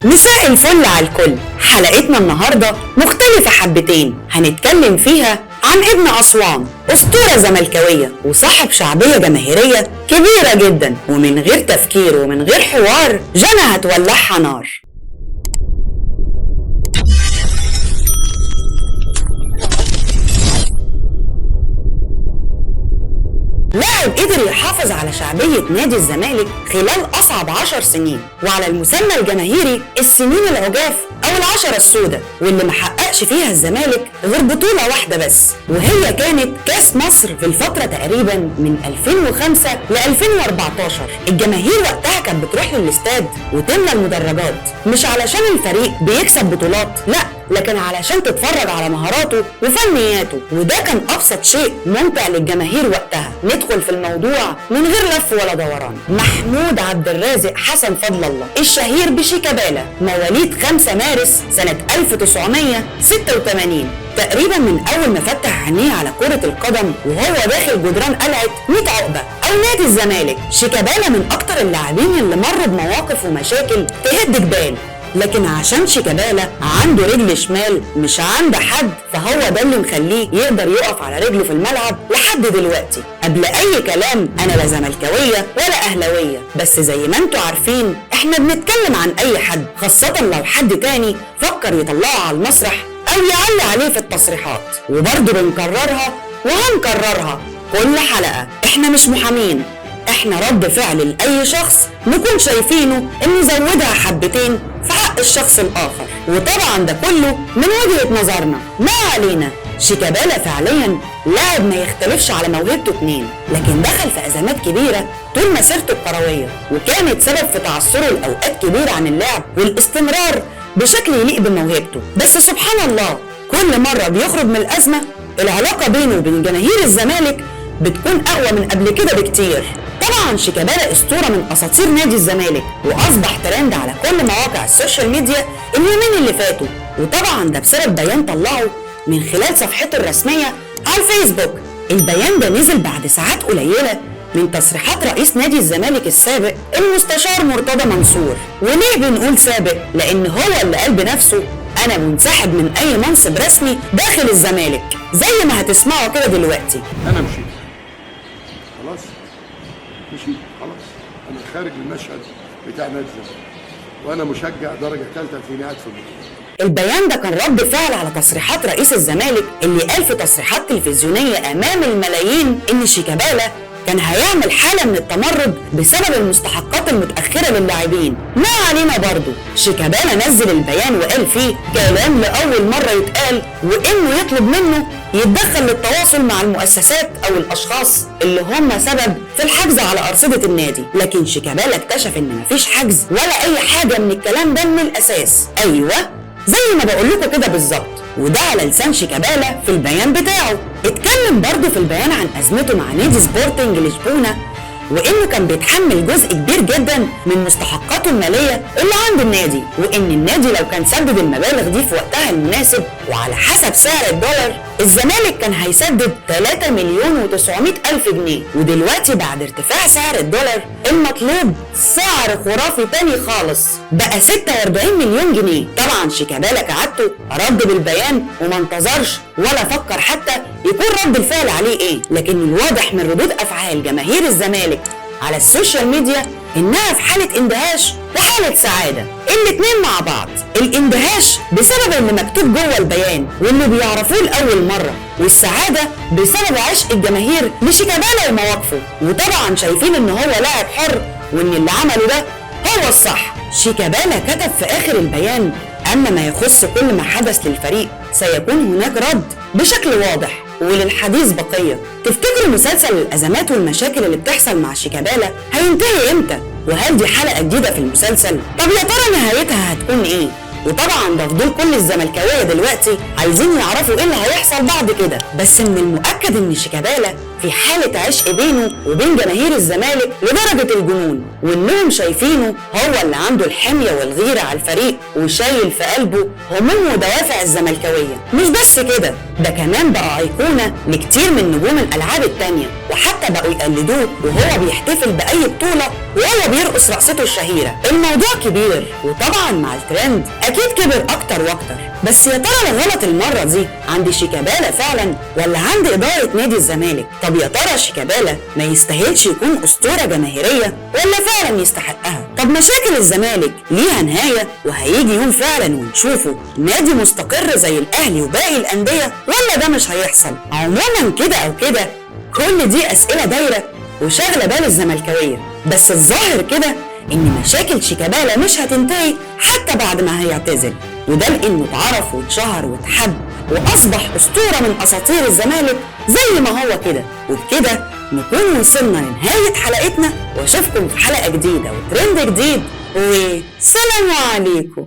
مساء الفل على الكل. حلقتنا النهاردة مختلفة حبتين، هنتكلم فيها عن ابن أسوان، أسطورة زملكاوية وصاحب شعبية جماهيرية كبيرة جدا، ومن غير تفكير ومن غير حوار جنى هتولعها نار. لاعب قدر يحافظ على شعبية نادي الزمالك خلال أصعب 10 سنين، وعلى المسمى الجماهيري السنين العجاف أو العشرة السوداء، واللي محققش فيها الزمالك غير بطولة واحدة بس، وهي كانت كاس مصر في الفترة تقريبا من 2005 ل 2014. الجماهير وقتها كانت بتروح للاستاد وتملى المدرجات، مش علشان الفريق بيكسب بطولات، لا، لكن علشان تتفرج على مهاراته وفنياته، وده كان أبسط شيء ممتع للجماهير وقتها. ندخل في الموضوع من غير لف ولا دوران. محمود عبد الرازق حسن فضل الله الشهير بشيكابالا، مواليد 5 مارس سنة 1986، تقريبا من أول ما فتح عينيه على كرة القدم وهو داخل جدران قلعة 100 عقبة أو نادي الزمالك. شيكابالا من أكتر اللاعبين اللي مروا بمواقف ومشاكل تهد جبال، لكن عشان شيكابالا عنده رجل شمال مش عند حد، فهو ده اللي مخليه يقدر يقف على رجله في الملعب لحد دلوقتي. قبل اي كلام، انا لا زملكاويه ولا اهلاويه، بس زي ما انتوا عارفين احنا بنتكلم عن اي حد، خاصه لو حد تاني فكر يطلعه على المسرح او يعلي عليه في التصريحات. وبرضه بنكررها وهنكررها كل حلقه، احنا مش محامين، احنا رد فعل لأي شخص نكون شايفينه ان نزودها حبتين في حق الشخص الآخر، وطبعا ده كله من وجهة نظرنا. ما علينا، شيكابالا فعليا لاعب ما يختلفش على موهبته 2، لكن دخل في أزمات كبيرة طول مسيرته الكروية، وكانت سبب في تعثره لأوقات كبيرة عن اللعب والاستمرار بشكل يليق بموهبته. بس سبحان الله، كل مرة بيخرج من الأزمة العلاقة بينه وبين جماهير الزمالك بتكون أقوى من قبل كده بكتير. طبعا شيكابالا اسطوره من اساطير نادي الزمالك، واصبح ترند على كل مواقع السوشيال ميديا اليومين اللي فاتوا، وطبعا ده بسبب بيان طلعه من خلال صفحته الرسميه على الفيسبوك. البيان ده نزل بعد ساعات قليله من تصريحات رئيس نادي الزمالك السابق المستشار مرتضى منصور. وليه بنقول سابق؟ لان هو اللي قال بنفسه انا منسحب من اي منصب رسمي داخل الزمالك، زي ما هتسمعوا كده دلوقتي. انا مشيت خلاص، مشيت خلاص، انا خارج المشهد بتاع نادي الزمالك، وانا مشجع درجه ثالثه في نهايه البطوله. البيان ده كان رد فعل على تصريحات رئيس الزمالك اللي قال في تصريحات تلفزيونيه امام الملايين ان شيكابالا كان هيعمل حاله من التمرد بسبب المستحقات المتاخره للاعبين. ما علينا برضه، شيكابالا نزل البيان وقال فيه كلام لاول مره يتقال، وانه يطلب منه يتدخل للتواصل مع المؤسسات او الاشخاص اللي هم سبب في الحجز على ارصده النادي. لكن شيكابالا اكتشف ان مفيش حجز ولا اي حاجه من الكلام ده من الاساس. ايوه، زي ما بقول لكم كده بالظبط، وده على لسان شيكابالا في البيان بتاعه. اتكلم برضه في البيان عن ازمته مع نادي سبورتنج لشبونه، وانه كان بيتحمل جزء كبير جدا من مستحقاته الماليه اللي عند النادي، وان النادي لو كان سدد المبالغ دي في وقتها المناسب وعلى حسب سعر الدولار، الزمالك كان هيسدد 3 مليون و900 ألف جنيه. ودلوقتي بعد ارتفاع سعر الدولار المطلوب سعر خرافي تاني خالص، بقى 46 مليون جنيه. طبعا شيكابالا كعادته رد بالبيان وما انتظرش ولا فكر حتى يكون رد الفعل عليه ايه، لكن الواضح من ردود افعال جماهير الزمالك على السوشيال ميديا انها في حاله اندهاش وحاله سعاده، الاتنين مع بعض. الاندهاش بسبب اللي مكتوب جوه البيان واللي بيعرفوه لاول مره، والسعاده بسبب عشق الجماهير لشيكابالا ومواقفه، وطبعا شايفين ان هو لاعب حر وان اللي عمله ده هو الصح. شيكابالا كتب في اخر البيان اما ما يخص كل ما حدث للفريق سيكون هناك رد بشكل واضح، وللحديث بقيه. تفتكروا مسلسل الازمات والمشاكل اللي بتحصل مع شيكابالا هينتهي امتى؟ وهل دي حلقه جديده في المسلسل؟ طب يا ترى نهايتها هتكون ايه؟ وطبعا ده فضول كل الزملكاويه دلوقتي عايزين يعرفوا ايه اللي هيحصل بعد كده. بس من المؤكد ان شيكابالا في حاله عشق بينه وبين جماهير الزمالك لدرجه الجنون، وانهم شايفينه هو اللي عنده الحميه والغيره على الفريق وشايل في قلبه هموم ودوافع الزملكاويه. مش بس كده، ده كمان بقى أيقونة لكتير من نجوم الألعاب التانية، وحتى بقوا يقلدوه وهو بيحتفل بأي بطولة وهو بيرقص رقصته الشهيرة. الموضوع كبير، وطبعا مع الترند أكيد كبر أكتر وأكتر. بس يا ترى الغلط المرة دي عند شيكابالا فعلا ولا عند إدارة نادي الزمالك؟ طب يا ترى شيكابالا ما يستاهلش يكون أسطورة جماهيرية ولا فعلا يستحقها؟ طب مشاكل الزمالك ليها نهاية وهيجي يوم فعلا ونشوفه نادي مستقر زي الأهلي وباقي الأندية، ولا ده مش هيحصل؟ عموما كده أو كده كل دي أسئلة دايرة وشاغلة بال الزملكاوية، بس الظاهر كده إن مشاكل شيكابالا مش هتنتهي حتى بعد ما هيعتزل، وده لأنه اتعرف واتشهر واتحب وأصبح أسطورة من أساطير الزمالك زي ما هو كده. وبكده نكون وصلنا لنهاية حلقتنا، واشوفكم في حلقة جديدة وترند جديد، وسلام عليكم.